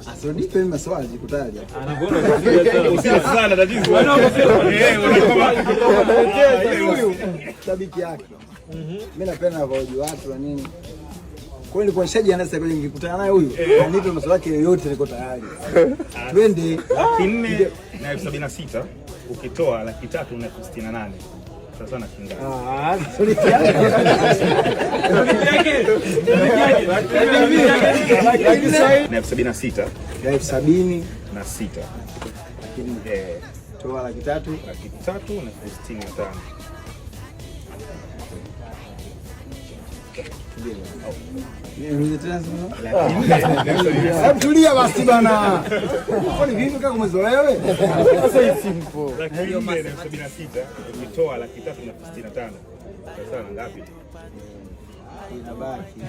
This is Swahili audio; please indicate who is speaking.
Speaker 1: Asonipe maswali kutaja.
Speaker 2: Anakuona sana tatizo.
Speaker 1: Huyu shabiki yake. Mimi napenda vaoji watu na nini. Kwa hiyo kwa shaji anasa kwenye nikikutana naye huyu, anipe maswali yake yoyote niko tayari. Twende
Speaker 2: 476 ukitoa 368. Sasa na kinga.
Speaker 1: Solipi yake.
Speaker 2: Na 76
Speaker 1: 70
Speaker 2: na 6.
Speaker 1: Lakini toa 300
Speaker 2: na 65.
Speaker 1: Tulia basi bana. Kwani vipi kaka umezoea wewe? Sasa hii simple.
Speaker 2: 476 ukitoa 365. Sasa ngapi?
Speaker 1: Inabaki